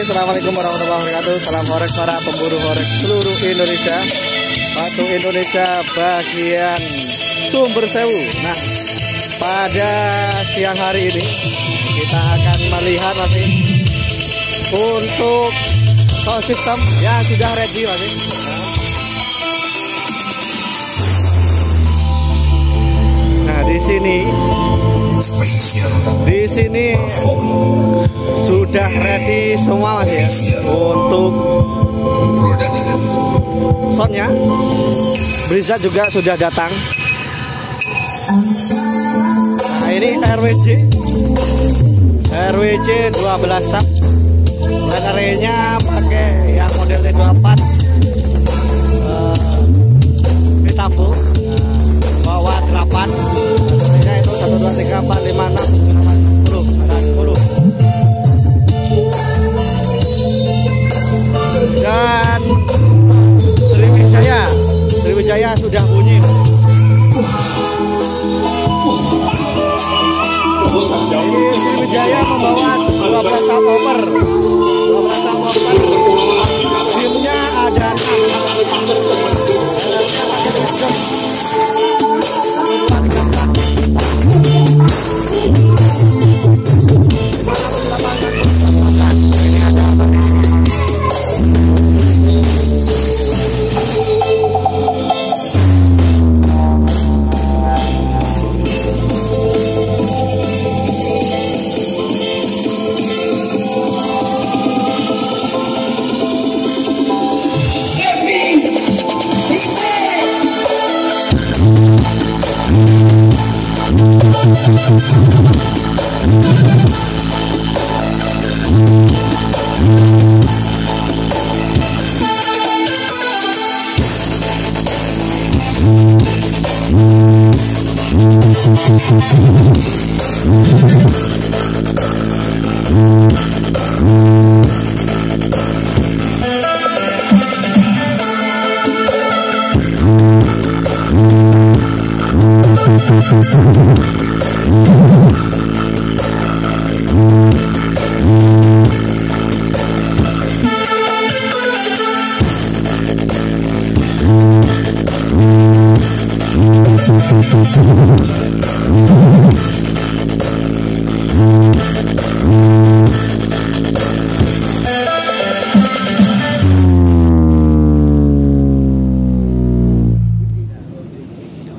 Assalamualaikum warahmatullahi wabarakatuh. Salam horek para pemburu horek seluruh Indonesia. Batu Indonesia bagian Sumber Sewu. Nah, pada siang hari ini kita akan melihat nanti untuk sound system yang sudah ready nanti. Nah, di sini sudah ready semua Mas ya untuk soundnya. Blizzard juga sudah datang. Nah, ini RWJ 12 sub. Baterainya pakai yang model T24 Metavo, bawa 8. Baterainya itu 1 2 3 4 5 6 7 8 10 dan Sriwijaya sudah bunyi. Ini Sriwijaya membawa 12 subwoofer. 12 subwoofer. Filmnya ada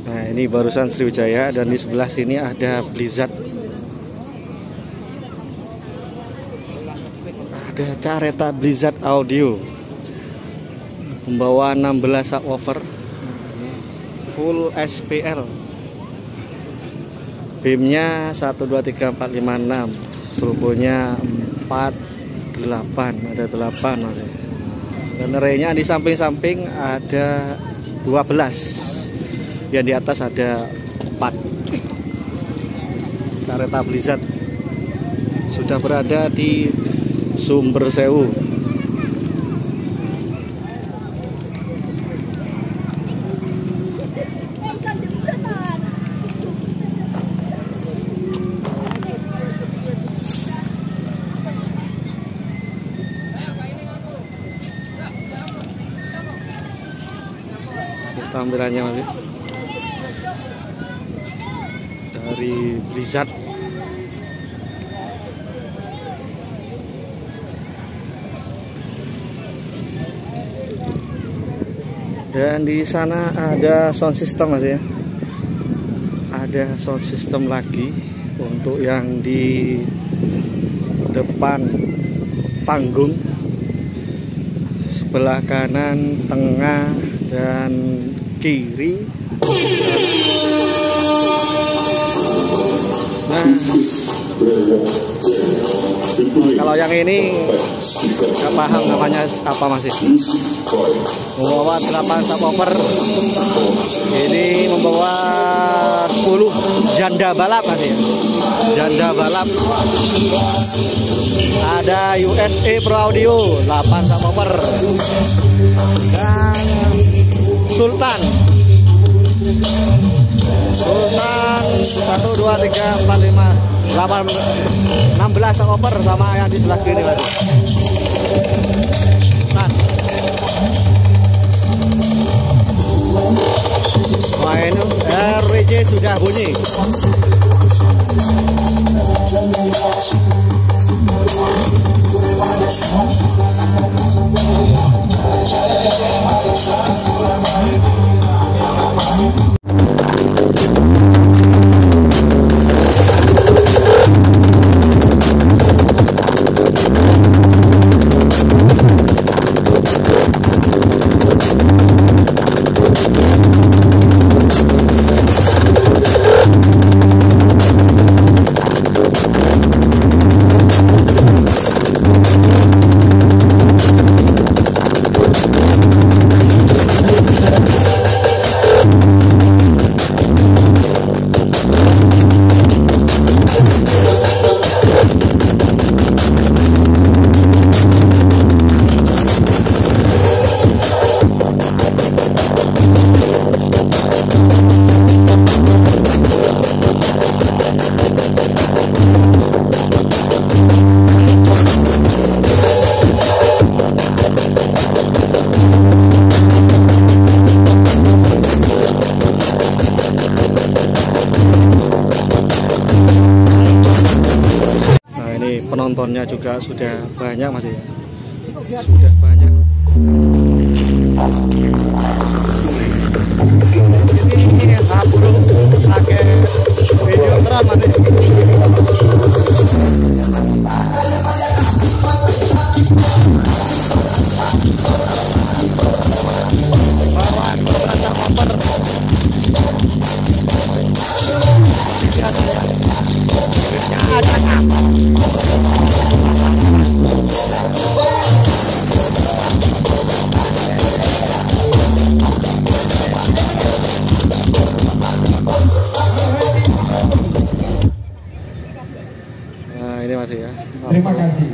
'Nah, ini barusan Sriwijaya dan di sebelah sini ada Blizzard. Ada Careta Blizzard Audio. Membawa 16 subwoofer. Full SPL. BIM-nya 1 2 3 4 5 6. Serbonya 4 8, ada 8 Mas. Dan arraynya di samping-samping ada 12. Yang di atas ada 4. Careta Blizzard sudah berada di Sumber Sewu. Tampilannya Mas dari Blizzard. Dan di sana ada sound system Mas ya. Ada sound system lagi untuk yang di depan panggung, sebelah kanan, tengah, dan kiri. Nah, kalau yang ini nggak paham namanya apa Mas? membawa 8 subwoofer. Ini membawa 10 janda balap tadi ya. Janda balap. Ada USA Pro Audio 8 subwoofer. Dan Sultan 1 2 3 4 5 8 16 subwoofer sama yang di sebelah kiri tadi. Nah, main RWJ sudah bunyi. Penontonnya juga sudah banyak masih ya. Sudah banyak. Ini belum pakai video terang masih. Bawaan berasa motor. Ada ini masih ya. Terima kasih.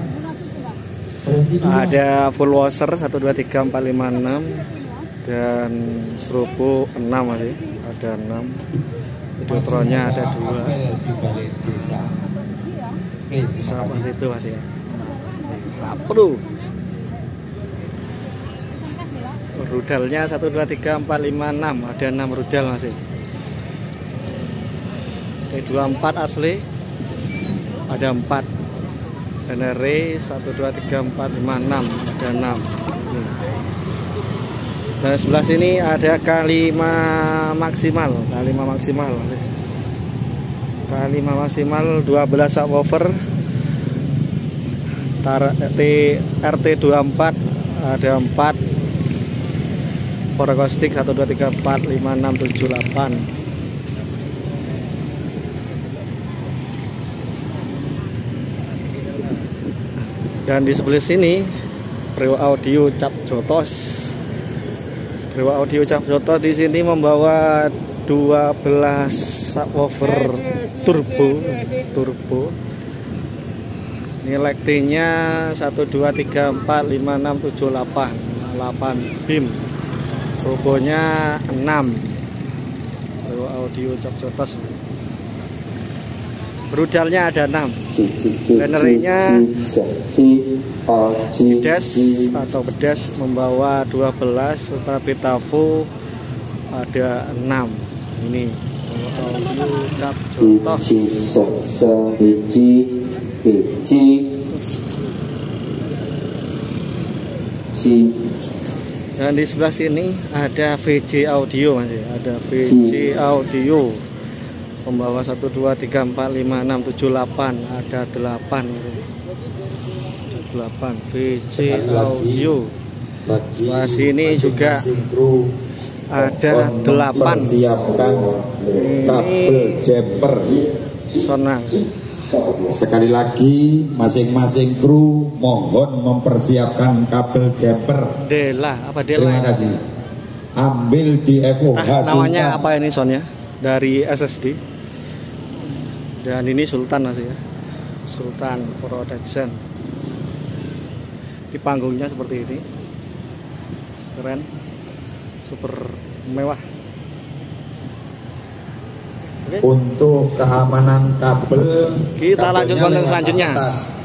Ada full washer 1 2 3 4 5 6 dan strobo 6 masih. Ada 6. Videotronnya ada 2. Seperti itu masih ya. Perlu. Rudalnya 1 2 3 4 5 6, ada 6 rudal masih. T24 asli ada 4. NR 1 2 3 4 5 6 ada 6. Dan sebelah sini ada K5 maksimal, K5 maksimal. K5 maksimal 12 subwoofer. RT24 ada 4. For acoustic 1 2 3 4 5 6 7 8. Dan di sebelah sini Brewa Audio Cap Jotos. Brewa Audio Cap Jotos di sini membawa 12 subwoofer turbo. Ini lightingnya 1 2 3 4 5 6 7 8 8 beam. Strobonya 6. Brewa Audio Cap Jotos. Rudalnya ada 6. Bannernya Bedes atau Bedes membawa 12, tetapi Tavo ada 6. Ini Audio Cap Jotos. Dan di sebelah sini ada VJ Audio masih, ada VJ Audio. Membawa 1 2 3 4 5 6 7 8, ada 8. 8 VJ Audio. Sebelah sini juga ada 8. Siapkan kabel jumper. Sonang. Sekali lagi masing-masing kru mohon mempersiapkan kabel jumper. Dela apa Dela? Terima kasih. Ambil di FOH. Namanya Sultan. Apa ini soundnya? Dari SSD. Dan ini Sultan masih ya. Sultan Production. Di panggungnya seperti ini. Keren. Super mewah. Untuk keamanan kabel kita lanjut konten selanjutnya. Atas.